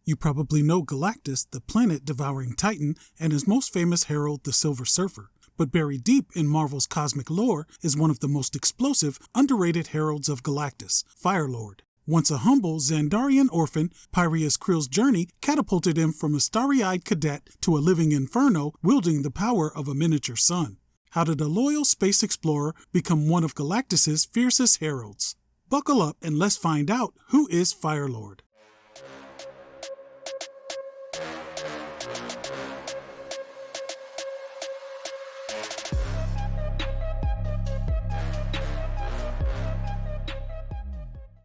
You probably know Galactus, the planet-devouring titan, and his most famous herald, the Silver Surfer. But buried deep in Marvel's cosmic lore is one of the most explosive, underrated heralds of Galactus, Firelord. Once a humble Xandarian orphan, Pyreus Kril's journey catapulted him from a starry-eyed cadet to a living inferno wielding the power of a miniature sun. How did a loyal space explorer become one of Galactus's fiercest heralds? Buckle up and let's find out who is Firelord.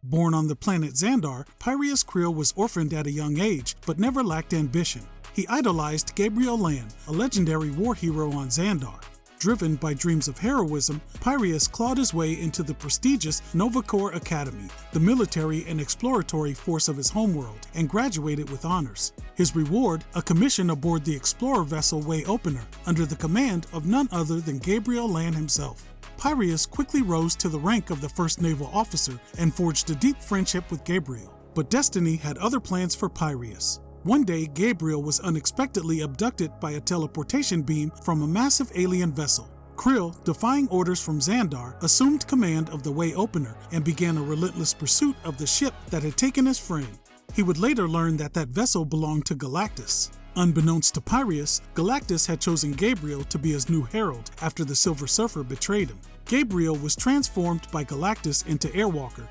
Born on the planet Xandar, Pyreus Kril was orphaned at a young age, but never lacked ambition. He idolized Gabriel Land, a legendary war hero on Xandar. Driven by dreams of heroism, Pyreus clawed his way into the prestigious Nova Corps Academy, the military and exploratory force of his homeworld, and graduated with honors. His reward, a commission aboard the explorer vessel Way Opener, under the command of none other than Gabriel Land himself. Pyreus quickly rose to the rank of the first naval officer and forged a deep friendship with Gabriel. But destiny had other plans for Pyreus. One day, Gabriel was unexpectedly abducted by a teleportation beam from a massive alien vessel. Kril, defying orders from Xandar, assumed command of the Way Opener and began a relentless pursuit of the ship that had taken his friend. He would later learn that that vessel belonged to Galactus. Unbeknownst to Pyreus, Galactus had chosen Gabriel to be his new herald after the Silver Surfer betrayed him. Gabriel was transformed by Galactus into Airwalker.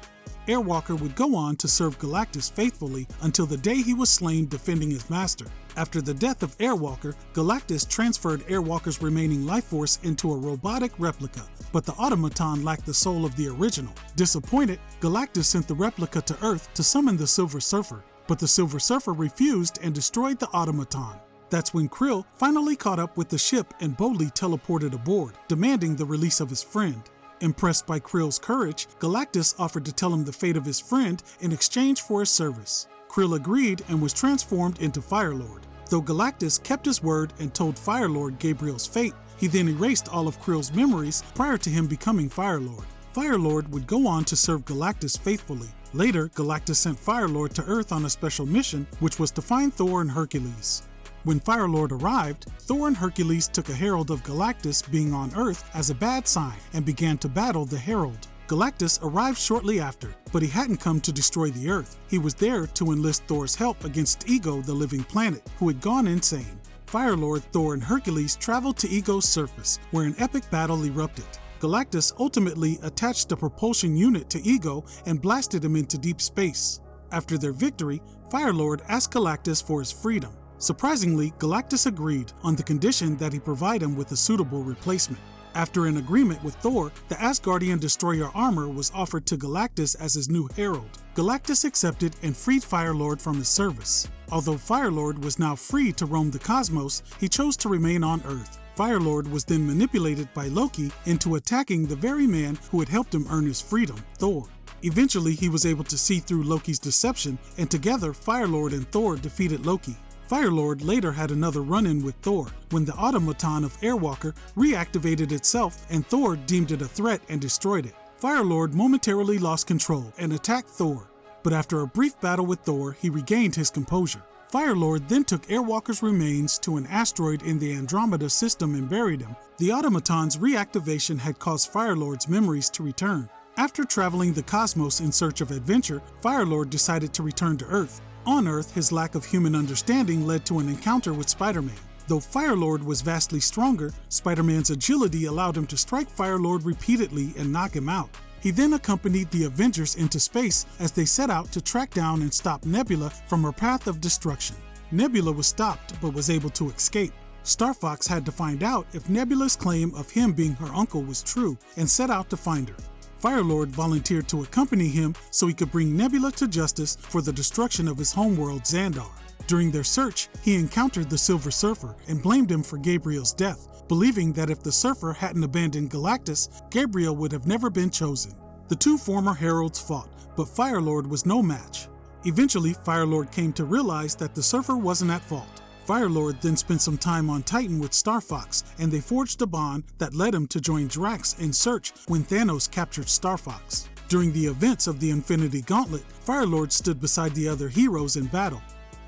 Airwalker would go on to serve Galactus faithfully until the day he was slain defending his master. After the death of Airwalker, Galactus transferred Airwalker's remaining life force into a robotic replica, but the automaton lacked the soul of the original. Disappointed, Galactus sent the replica to Earth to summon the Silver Surfer, but the Silver Surfer refused and destroyed the automaton. That's when Kril finally caught up with the ship and boldly teleported aboard, demanding the release of his friend. Impressed by Kril's courage, Galactus offered to tell him the fate of his friend in exchange for his service. Kril agreed and was transformed into Firelord. Though Galactus kept his word and told Firelord Gabriel's fate, he then erased all of Kril's memories prior to him becoming Firelord. Firelord would go on to serve Galactus faithfully. Later, Galactus sent Firelord to Earth on a special mission, which was to find Thor and Hercules. When Firelord arrived, Thor and Hercules took a Herald of Galactus being on Earth as a bad sign and began to battle the Herald. Galactus arrived shortly after, but he hadn't come to destroy the Earth. He was there to enlist Thor's help against Ego, the living planet, who had gone insane. Firelord, Thor, and Hercules traveled to Ego's surface, where an epic battle erupted. Galactus ultimately attached a propulsion unit to Ego and blasted him into deep space. After their victory, Firelord asked Galactus for his freedom. Surprisingly, Galactus agreed on the condition that he provide him with a suitable replacement. After an agreement with Thor, the Asgardian destroyer armor was offered to Galactus as his new herald. Galactus accepted and freed Firelord from his service. Although Firelord was now free to roam the cosmos, he chose to remain on Earth. Firelord was then manipulated by Loki into attacking the very man who had helped him earn his freedom, Thor. Eventually, he was able to see through Loki's deception, and together Firelord and Thor defeated Loki. Firelord later had another run-in with Thor when the automaton of Airwalker reactivated itself and Thor deemed it a threat and destroyed it. Firelord momentarily lost control and attacked Thor, but after a brief battle with Thor, he regained his composure. Firelord then took Airwalker's remains to an asteroid in the Andromeda system and buried him. The automaton's reactivation had caused Firelord's memories to return. After traveling the cosmos in search of adventure, Firelord decided to return to Earth. On Earth, his lack of human understanding led to an encounter with Spider-Man. Though Firelord was vastly stronger, Spider-Man's agility allowed him to strike Firelord repeatedly and knock him out. He then accompanied the Avengers into space as they set out to track down and stop Nebula from her path of destruction. Nebula was stopped but was able to escape. Star Fox had to find out if Nebula's claim of him being her uncle was true and set out to find her. Firelord volunteered to accompany him so he could bring Nebula to justice for the destruction of his homeworld Xandar. During their search, he encountered the Silver Surfer and blamed him for Gabriel's death, believing that if the Surfer hadn't abandoned Galactus, Gabriel would have never been chosen. The two former heralds fought, but Firelord was no match. Eventually, Firelord came to realize that the Surfer wasn't at fault. Firelord then spent some time on Titan with Star Fox, and they forged a bond that led him to join Drax in Search when Thanos captured Star Fox. During the events of the Infinity Gauntlet, Firelord stood beside the other heroes in battle.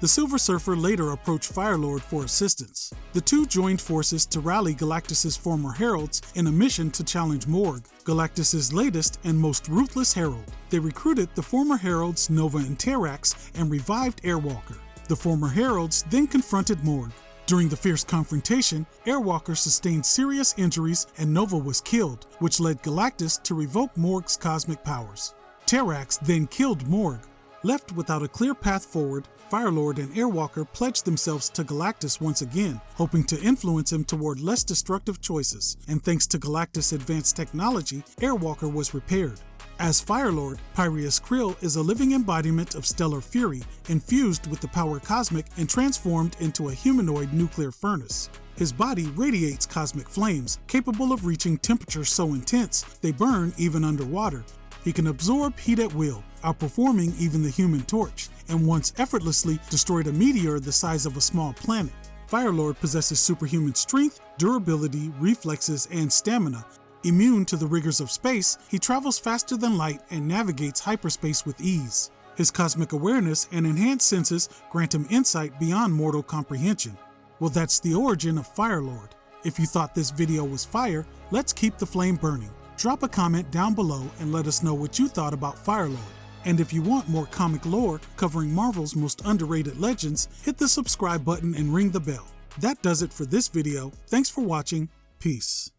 The Silver Surfer later approached Firelord for assistance. The two joined forces to rally Galactus' former heralds in a mission to challenge Morg, Galactus' latest and most ruthless herald. They recruited the former heralds Nova and Terrax and revived Airwalker. The former heralds then confronted Morg. During the fierce confrontation, Airwalker sustained serious injuries and Nova was killed, which led Galactus to revoke Morg's cosmic powers. Terrax then killed Morg. Left without a clear path forward, Firelord and Airwalker pledged themselves to Galactus once again, hoping to influence him toward less destructive choices, and thanks to Galactus' advanced technology, Airwalker was repaired. As Firelord, Pyreus Kril is a living embodiment of stellar fury, infused with the power cosmic and transformed into a humanoid nuclear furnace. His body radiates cosmic flames, capable of reaching temperatures so intense they burn even underwater. He can absorb heat at will, outperforming even the Human Torch, and once effortlessly destroyed a meteor the size of a small planet. Firelord possesses superhuman strength, durability, reflexes, and stamina. Immune to the rigors of space, he travels faster than light and navigates hyperspace with ease. His cosmic awareness and enhanced senses grant him insight beyond mortal comprehension. Well, that's the origin of Firelord. If you thought this video was fire, let's keep the flame burning. Drop a comment down below and let us know what you thought about Firelord. And if you want more comic lore covering Marvel's most underrated legends, hit the subscribe button and ring the bell. That does it for this video. Thanks for watching. Peace.